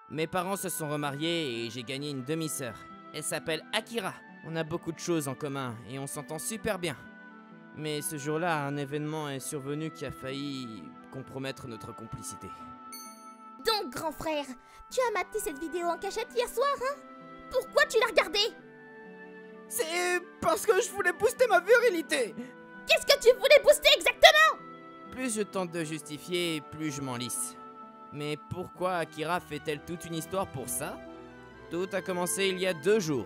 Mes parents se sont remariés et j'ai gagné une demi-sœur. Elle s'appelle Akira. On a beaucoup de choses en commun et on s'entend super bien. Mais ce jour-là, un événement est survenu qui a failli compromettre notre complicité. Donc, grand frère, tu as maté cette vidéo en cachette hier soir, hein? Pourquoi tu l'as regardée? C'est parce que je voulais booster ma virilité. Qu'est-ce que tu voulais booster exactement? Plus je tente de justifier, plus je m'enlise. Mais pourquoi Akira fait-elle toute une histoire pour ça? Tout a commencé il y a 2 jours.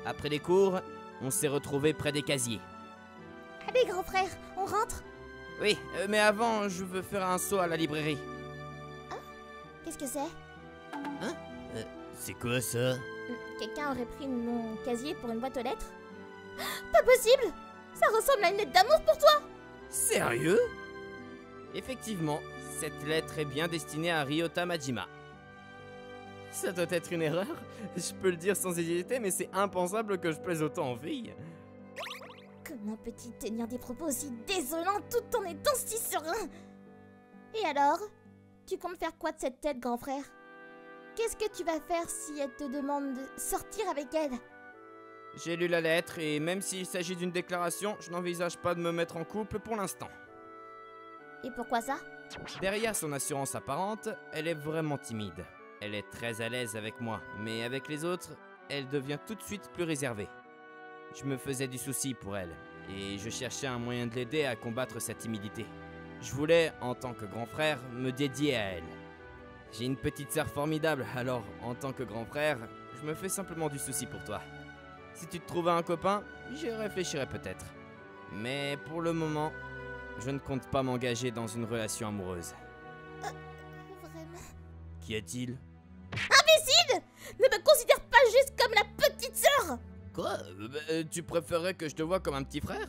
Après les cours, on s'est retrouvés près des casiers. Allez, grand frère, on rentre? Oui, mais avant, je veux faire un saut à la librairie. Qu'est-ce que c'est? C'est quoi ça? Quelqu'un aurait pris mon casier pour une boîte aux lettres? Pas possible! Ça ressemble à une lettre d'amour pour toi! Sérieux? Effectivement, cette lettre est bien destinée à Ryota Majima. Ça doit être une erreur. Je peux le dire sans hésiter, mais c'est impensable que je plaise autant en filles. Comment peux-tu tenir des propos aussi désolants tout en étant si serein? Et alors? Tu comptes faire quoi de cette tête, grand frère? Qu'est-ce que tu vas faire si elle te demande de sortir avec elle? J'ai lu la lettre et même s'il s'agit d'une déclaration, je n'envisage pas de me mettre en couple pour l'instant. Et pourquoi ça? Derrière son assurance apparente, elle est vraiment timide. Elle est très à l'aise avec moi, mais avec les autres, elle devient tout de suite plus réservée. Je me faisais du souci pour elle, et je cherchais un moyen de l'aider à combattre sa timidité. Je voulais, en tant que grand frère, me dédier à elle. J'ai une petite sœur formidable, alors, en tant que grand frère, je me fais simplement du souci pour toi. Si tu te trouvais un copain, j'y réfléchirais peut-être. Mais pour le moment, je ne compte pas m'engager dans une relation amoureuse. Vraiment? Qu'y a-t-il? Imbécile! Ne me considère pas juste comme la petite sœur! Quoi? Tu préférerais que je te voie comme un petit frère?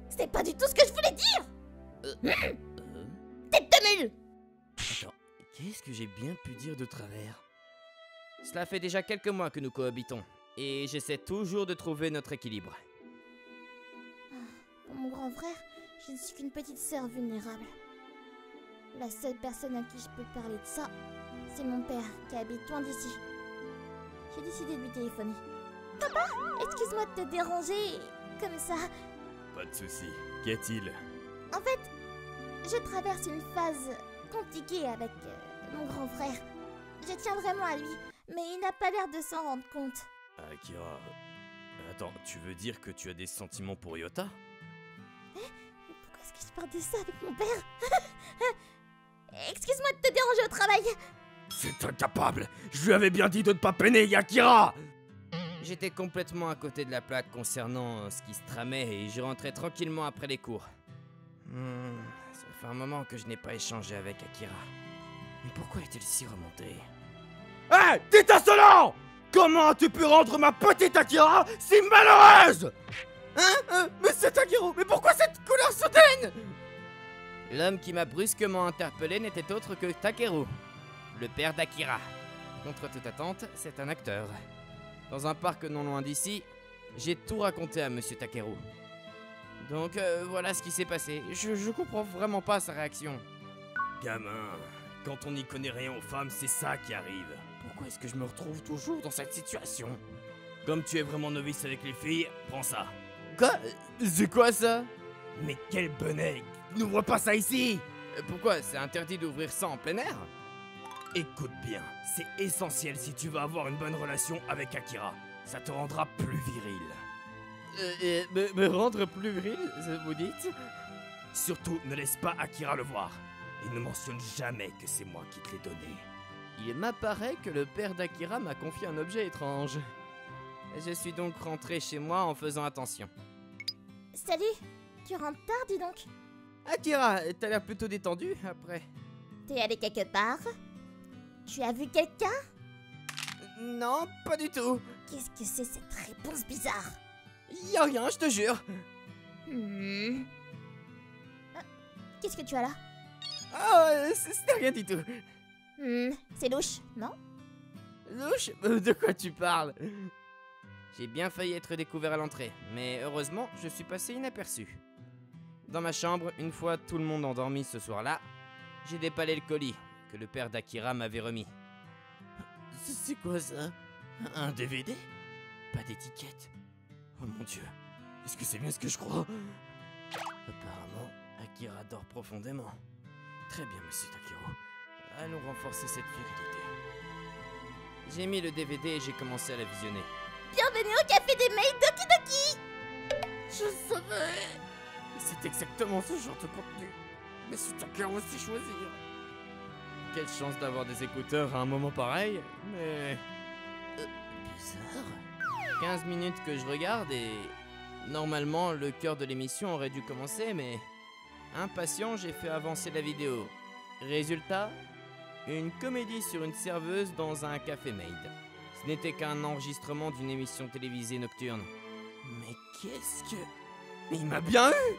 C'est pas du tout ce que je voulais dire! Tête de mule! Attends, qu'est-ce que j'ai bien pu dire de travers? Cela fait déjà quelques mois que nous cohabitons, et j'essaie toujours de trouver notre équilibre. Pour mon grand frère, je ne suis qu'une petite sœur vulnérable. La seule personne à qui je peux parler de ça, c'est mon père qui habite loin d'ici. J'ai décidé de lui téléphoner. Papa, excuse-moi de te déranger comme ça. Pas de souci. Qu'y a-t-il? En fait, je traverse une phase compliquée avec mon grand frère. Je tiens vraiment à lui, mais il n'a pas l'air de s'en rendre compte. Akira... Attends, tu veux dire que tu as des sentiments pour Ryota? Pourquoi est-ce que je parle de ça avec mon père? Excuse-moi de te déranger au travail. C'est incapable! Je lui avais bien dit de ne pas peiner Akira! J'étais complètement à côté de la plaque concernant ce qui se tramait et je rentrais tranquillement après les cours. Ça fait un moment que je n'ai pas échangé avec Akira. Mais pourquoi est-il si remonté? Hé! T'es insolent! Comment as-tu pu rendre ma petite Akira si malheureuse? Mais c'est Takeru! Mais pourquoi cette couleur soudaine? L'homme qui m'a brusquement interpellé n'était autre que Takeru, le père d'Akira. Contre toute attente, c'est un acteur. Dans un parc non loin d'ici, j'ai tout raconté à Monsieur Takeru. Donc voilà ce qui s'est passé. Je comprends vraiment pas sa réaction. Gamin, quand on n'y connaît rien aux femmes, c'est ça qui arrive. Pourquoi est-ce que je me retrouve toujours dans cette situation? Comme tu es vraiment novice avec les filles, prends ça. Quoi? C'est quoi ça? Mais quel bonnet! N'ouvre pas ça ici! Pourquoi? C'est interdit d'ouvrir ça en plein air? Écoute bien, c'est essentiel si tu veux avoir une bonne relation avec Akira. Ça te rendra plus viril. Me rendre plus viril, vous dites? Surtout, ne laisse pas Akira le voir. Et ne mentionne jamais que c'est moi qui te l'ai donné. Il m'apparaît que le père d'Akira m'a confié un objet étrange. Je suis donc rentré chez moi en faisant attention. Salut, tu rentres tard, dis donc. Akira, t'as l'air plutôt détendu après. T'es allé quelque part? Tu as vu quelqu'un? Non, pas du tout. Qu'est-ce que c'est cette réponse bizarre? Y'a rien, je te jure. Qu'est-ce que tu as là? Oh, c'était rien du tout. C'est louche, non? Louche? De quoi tu parles? J'ai bien failli être découvert à l'entrée, mais heureusement, je suis passé inaperçu. Dans ma chambre, une fois tout le monde endormi ce soir-là, j'ai déballé le colis que le père d'Akira m'avait remis. C'est quoi ça? Un DVD? Pas d'étiquette. Oh mon Dieu, est-ce que c'est bien ce que je crois? Apparemment, Akira dort profondément. Très bien, monsieur Takiro. Allons renforcer cette virilité. J'ai mis le DVD et j'ai commencé à la visionner. Bienvenue au café des mails Doki Doki. Je savais! C'est exactement ce genre de contenu. Monsieur Takiro sait choisir. Quelle chance d'avoir des écouteurs à un moment pareil, mais... bizarre. 15 minutes que je regarde et... Normalement, le cœur de l'émission aurait dû commencer, mais... Impatient, j'ai fait avancer la vidéo. Résultat, une comédie sur une serveuse dans un café maid. Ce n'était qu'un enregistrement d'une émission télévisée nocturne. Mais qu'est-ce que... Mais il m'a bien eu!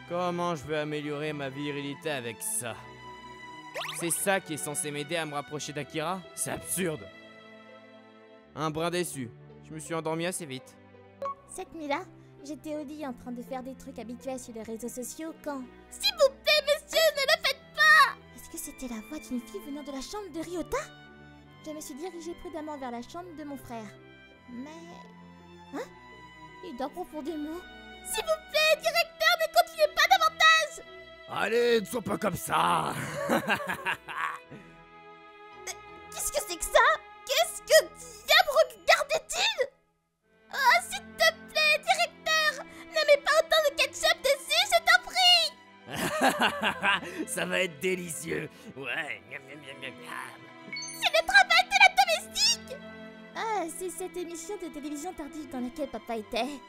Comment je vais améliorer ma virilité avec ça? C'est ça qui est censé m'aider à me rapprocher d'Akira? C'est absurde! Un brin déçu. Je me suis endormi assez vite. Cette nuit-là, j'étais au lit en train de faire des trucs habituels sur les réseaux sociaux quand... S'il vous plaît, monsieur, ne le faites pas! Est-ce que c'était la voix d'une fille venant de la chambre de Ryota? Je me suis dirigée prudemment vers la chambre de mon frère. Mais... Hein? Il dort profondément. S'il vous plaît, directeur, ne continuez pas davantage! Allez, ne sois pas comme ça! Qu'est-ce que c'est que ça? Qu'est-ce que diable regardait-il? Oh, s'il te plaît, directeur! Ne mets pas autant de ketchup dessus, je t'en prie! Ça va être délicieux! Ouais, miam, miam, miam, miam, miam. C'est le travail de la domestique! Ah, c'est cette émission de télévision tardive dans laquelle papa était.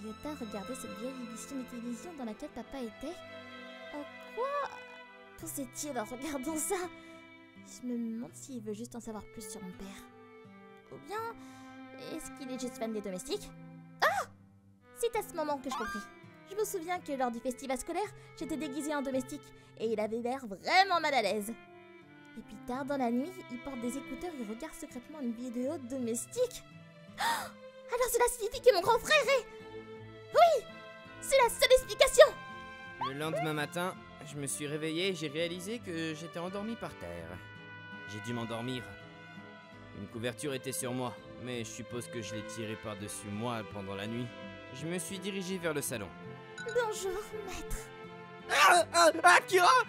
Ryota regardait cette vieille émission de télévision dans laquelle papa était. En quoi pensait-il en regardant ça? Je me demande s'il veut juste en savoir plus sur mon père. Ou bien, est-ce qu'il est juste fan des domestiques? Ah! C'est à ce moment que je compris. Je me souviens que lors du festival scolaire, j'étais déguisée en domestique et il avait l'air vraiment mal à l'aise. Et puis tard dans la nuit, il porte des écouteurs et regarde secrètement une vidéo domestique. Oh! Alors cela signifie que mon grand frère est... Oui! C'est la seule explication! Le lendemain matin, je me suis réveillé et j'ai réalisé que j'étais endormi par terre. J'ai dû m'endormir. Une couverture était sur moi, mais je suppose que je l'ai tirée par-dessus moi pendant la nuit. Je me suis dirigé vers le salon. Bonjour, maître. Akira!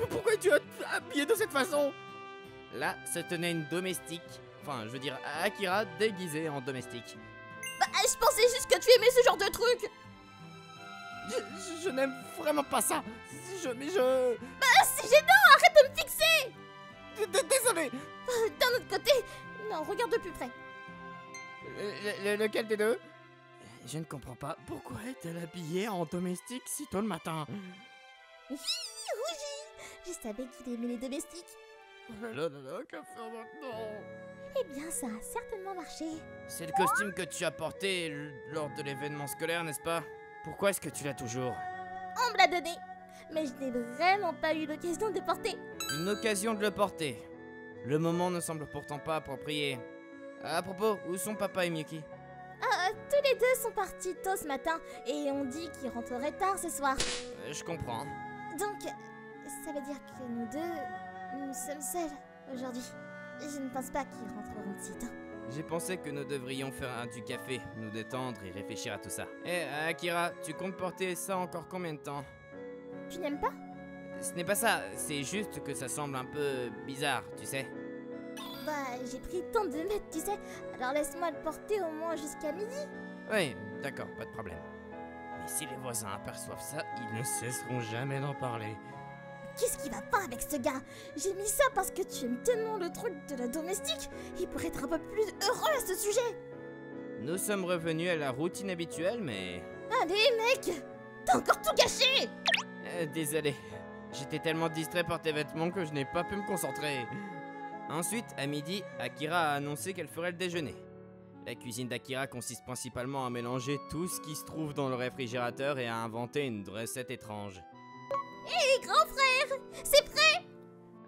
Pourquoi tu as habillé de cette façon? Là, se tenait une domestique. Enfin, je veux dire, Akira déguisée en domestique. Bah, je pensais juste que tu aimais ce genre de truc. Je n'aime vraiment pas ça. Bah, c'est gênant, arrête de me fixer. Désolé. D'un autre côté, non, regarde de plus près. Lequel des deux? Je ne comprends pas. Pourquoi est-elle habillée en domestique si tôt le matin? Oui, je savais qu'il aimait les domestiques. Oh là là, que faire maintenant? Eh bien, ça a certainement marché. C'est le costume que tu as porté lors de l'événement scolaire, n'est-ce pas? Pourquoi est-ce que tu l'as toujours? On me l'a donné, mais je n'ai vraiment pas eu l'occasion de le porter. Une occasion de le porter. Le moment ne semble pourtant pas approprié. À propos, où sont papa et Miyuki? Tous les deux sont partis tôt ce matin et on dit qu'ils rentreraient tard ce soir. Je comprends. Donc, ça veut dire que nous deux, nous sommes seuls aujourd'hui. Je ne pense pas qu'ils rentreront de sitôt. J'ai pensé que nous devrions faire du café, nous détendre et réfléchir à tout ça. Akira, tu comptes porter ça encore combien de temps? Tu n'aimes pas? Ce n'est pas ça, c'est juste que ça semble un peu bizarre, tu sais. Bah, j'ai pris le temps de le mettre, tu sais. Alors laisse-moi le porter au moins jusqu'à midi. Oui, d'accord, pas de problème. Mais si les voisins aperçoivent ça, ils ne cesseront jamais d'en parler. Qu'est-ce qui va pas avec ce gars? J'ai mis ça parce que tu aimes tellement le truc de la domestique. Il pourrait être un peu plus heureux à ce sujet. Nous sommes revenus à la routine habituelle, mais... Allez, mec! T'as encore tout gâché! Désolé. J'étais tellement distrait par tes vêtements que je n'ai pas pu me concentrer. Ensuite, à midi, Akira a annoncé qu'elle ferait le déjeuner. La cuisine d'Akira consiste principalement à mélanger tout ce qui se trouve dans le réfrigérateur et à inventer une recette étrange. Hé, grand frère! C'est prêt!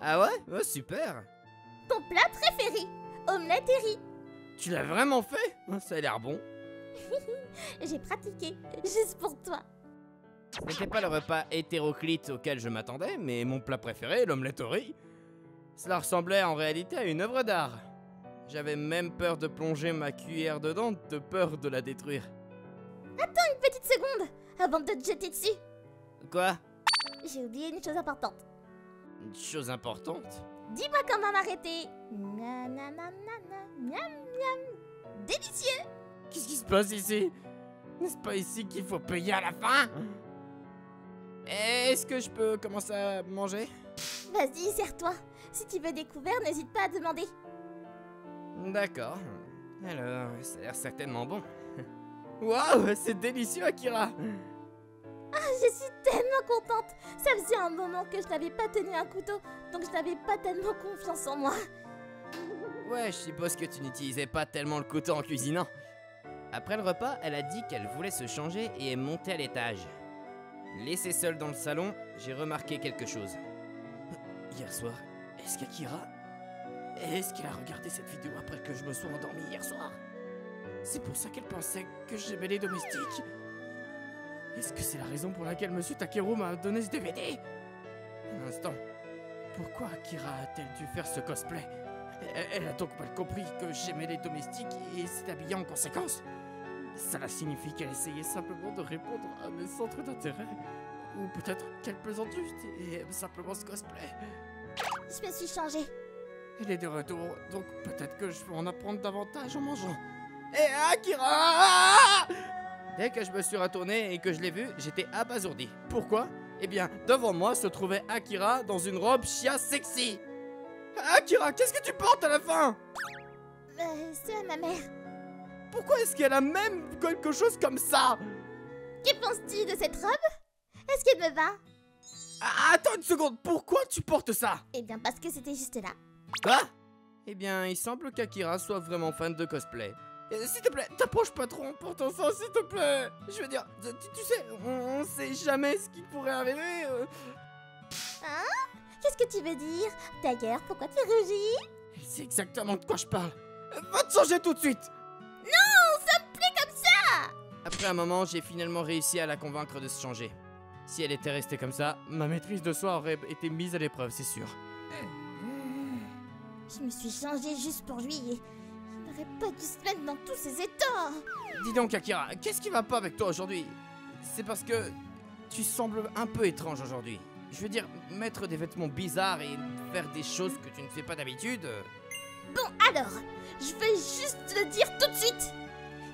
Ah ouais? Oh, super! Ton plat préféré, omelette et riz. Tu l'as vraiment fait? Ça a l'air bon. J'ai pratiqué, juste pour toi. Ce n'était pas le repas hétéroclite auquel je m'attendais, mais mon plat préféré, l'omelette au riz. Cela ressemblait en réalité à une œuvre d'art. J'avais même peur de plonger ma cuillère dedans, de peur de la détruire. Attends une petite seconde, avant de te jeter dessus. Quoi? J'ai oublié une chose importante. Une chose importante? Dis-moi comment m'arrêter. Nananana, miam miam. Délicieux. Qu'est-ce qui se passe ici? N'est-ce pas ici qu'il faut payer à la fin? Est-ce que je peux commencer à manger? Vas-y, serre-toi. Si tu veux des couverts, n'hésite pas à demander. D'accord. Alors, ça a l'air certainement bon. Waouh, c'est délicieux, Akira! Je suis tellement contente. Ça faisait un moment que je n'avais pas tenu un couteau, donc je n'avais pas tellement confiance en moi. Ouais, je suppose que tu n'utilisais pas tellement le couteau en cuisinant. Après le repas, elle a dit qu'elle voulait se changer et est montée à l'étage. Laissée seule dans le salon, j'ai remarqué quelque chose. Hier soir, est-ce qu'Akira... Est-ce qu'elle a regardé cette vidéo après que je me sois endormi hier soir? C'est pour ça qu'elle pensait que j'aimais les domestiques. Est-ce que c'est la raison pour laquelle Monsieur Takeru m'a donné ce DVD? Un instant. Pourquoi Akira a-t-elle dû faire ce cosplay? Elle a donc mal compris que j'aimais les domestiques et s'est habillée en conséquence. Cela signifie qu'elle essayait simplement de répondre à mes centres d'intérêt. Ou peut-être qu'elle plaisante juste et aime simplement ce cosplay. Je me suis changée. Elle est de retour, donc peut-être que je peux en apprendre davantage en mangeant. Et Akira! Dès que je me suis retourné et que je l'ai vu, j'étais abasourdi. Pourquoi? Eh bien, devant moi se trouvait Akira dans une robe chia sexy. Akira, qu'est-ce que tu portes à la fin? C'est à ma mère. Pourquoi est-ce qu'elle a même quelque chose comme ça? Que penses-tu de cette robe? Est-ce qu'elle me va? Attends une seconde, pourquoi tu portes ça? Eh bien parce que c'était juste là. Quoi? Eh bien, il semble qu'Akira soit vraiment fan de cosplay. S'il te plaît, t'approches pas trop en portant ça, s'il te plaît. Je veux dire, tu sais, on sait jamais ce qui pourrait arriver. Hein? Qu'est-ce que tu veux dire? D'ailleurs, pourquoi tu rougis? C'est exactement de quoi je parle. Va te changer tout de suite. Non, ça me plaît comme ça. Après un moment, j'ai finalement réussi à la convaincre de se changer. Si elle était restée comme ça, ma maîtrise de soi aurait été mise à l'épreuve, c'est sûr. Je me suis changée juste pour lui et il n'aurait pas dû se mettre dans tous ces états. Dis donc Akira, qu'est-ce qui va pas avec toi aujourd'hui? C'est parce que tu sembles un peu étrange aujourd'hui. Je veux dire, mettre des vêtements bizarres et faire des choses que tu ne fais pas d'habitude... Bon alors, je vais juste le dire tout de suite.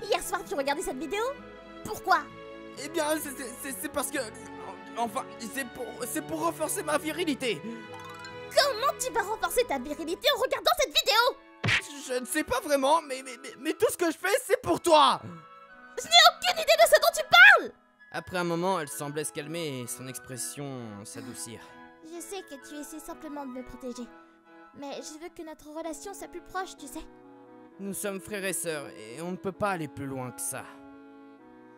Hier soir tu regardais cette vidéo? Pourquoi? Eh bien, c'est parce que... Enfin, c'est pour renforcer ma virilité. Comment tu vas renforcer ta virilité en regardant cette vidéo? Je ne sais pas vraiment, mais tout ce que je fais, c'est pour toi. Je n'ai aucune idée de ce dont tu parles. Après un moment, elle semblait se calmer et son expression s'adoucir. Je sais que tu essaies simplement de me protéger, mais je veux que notre relation soit plus proche, tu sais. Nous sommes frères et sœurs et on ne peut pas aller plus loin que ça.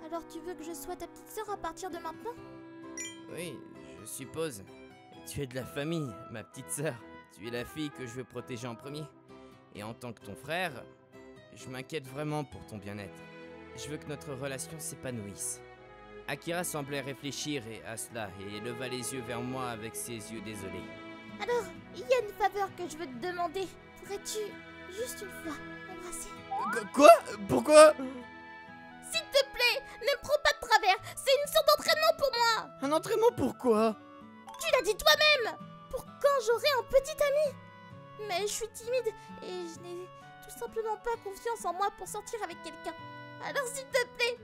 Alors tu veux que je sois ta petite sœur à partir de maintenant? Oui, je suppose. Tu es de la famille, ma petite sœur. Tu es la fille que je veux protéger en premier. Et en tant que ton frère, je m'inquiète vraiment pour ton bien-être. Je veux que notre relation s'épanouisse. Akira semblait réfléchir à cela et leva les yeux vers moi avec ses yeux désolés. Alors, il y a une faveur que je veux te demander. Pourrais-tu, juste une fois, m'embrasser? Quoi? Pourquoi? S'il te plaît, ne me prends pas de travers. C'est une sorte d'entraînement pour moi. Un entraînement pourquoi? Tu l'as dit toi-même. Pour quand j'aurai un petit ami. Mais je suis timide et je n'ai tout simplement pas confiance en moi pour sortir avec quelqu'un. Alors s'il te plaît,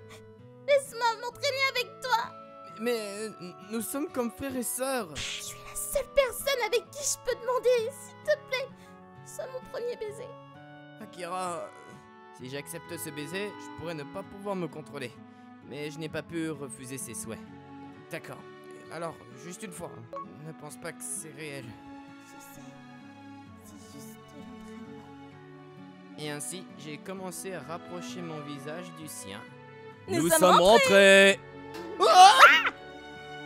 laisse-moi m'entraîner avec toi. Mais nous sommes comme frères et sœurs. Je suis la seule personne avec qui je peux demander. S'il te plaît, sois mon premier baiser. Akira, si j'accepte ce baiser, je pourrais ne pas pouvoir me contrôler. Mais je n'ai pas pu refuser ses souhaits. D'accord. Alors, juste une fois, ne pense pas que c'est réel. Je sais, c'est juste de l'entraînement. Et ainsi, j'ai commencé à rapprocher mon visage du sien. Nous sommes rentrés.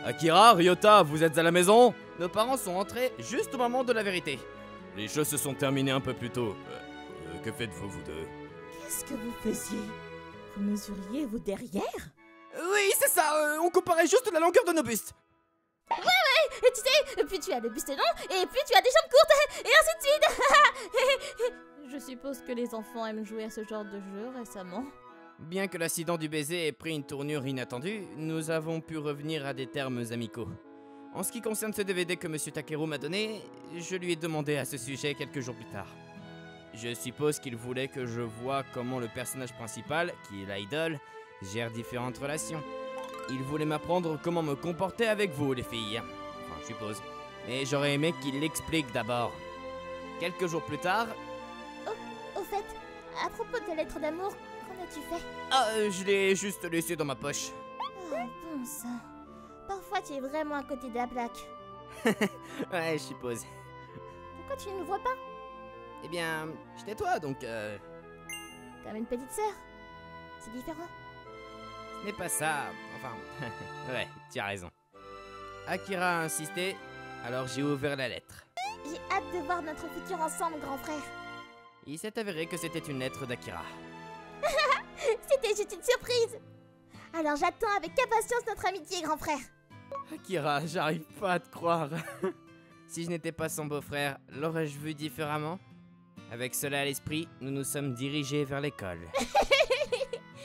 Akira, Ryota, vous êtes à la maison? Nos parents sont entrés juste au moment de la vérité. Les choses se sont terminées un peu plus tôt. Que faites-vous, vous deux? Qu'est-ce que vous faisiez? Vous mesuriez vos derrière? Oui, c'est ça, on comparait juste la longueur de nos bustes. Et tu sais, puis tu as le buste long, et puis tu as des jambes courtes, et ainsi de suite. Je suppose que les enfants aiment jouer à ce genre de jeu récemment. Bien que l'accident du baiser ait pris une tournure inattendue, nous avons pu revenir à des termes amicaux. En ce qui concerne ce DVD que Monsieur Takeru m'a donné, je lui ai demandé à ce sujet quelques jours plus tard. Je suppose qu'il voulait que je voie comment le personnage principal, qui est l'idole, gère différentes relations. Il voulait m'apprendre comment me comporter avec vous, les filles. Enfin, je suppose. Mais j'aurais aimé qu'il l'explique d'abord. Quelques jours plus tard... Au fait, à propos de ta lettre d'amour, qu'en as-tu fait? Ah, je l'ai juste laissé dans ma poche. Oh, bon sang. Parfois, tu es vraiment à côté de la plaque. Ouais, je suppose. Pourquoi tu ne le vois pas? Eh bien, je tais-toi, donc Comme une petite sœur. C'est différent. ce n'est pas ça. Enfin, ouais, tu as raison. Akira a insisté, alors j'ai ouvert la lettre. J'ai hâte de voir notre futur ensemble, grand frère. Il s'est avéré que c'était une lettre d'Akira. C'était juste une surprise. Alors j'attends avec impatience notre amitié, grand frère. Akira, j'arrive pas à te croire. Si je n'étais pas son beau-frère, l'aurais-je vu différemment? Avec cela à l'esprit, nous nous sommes dirigés vers l'école.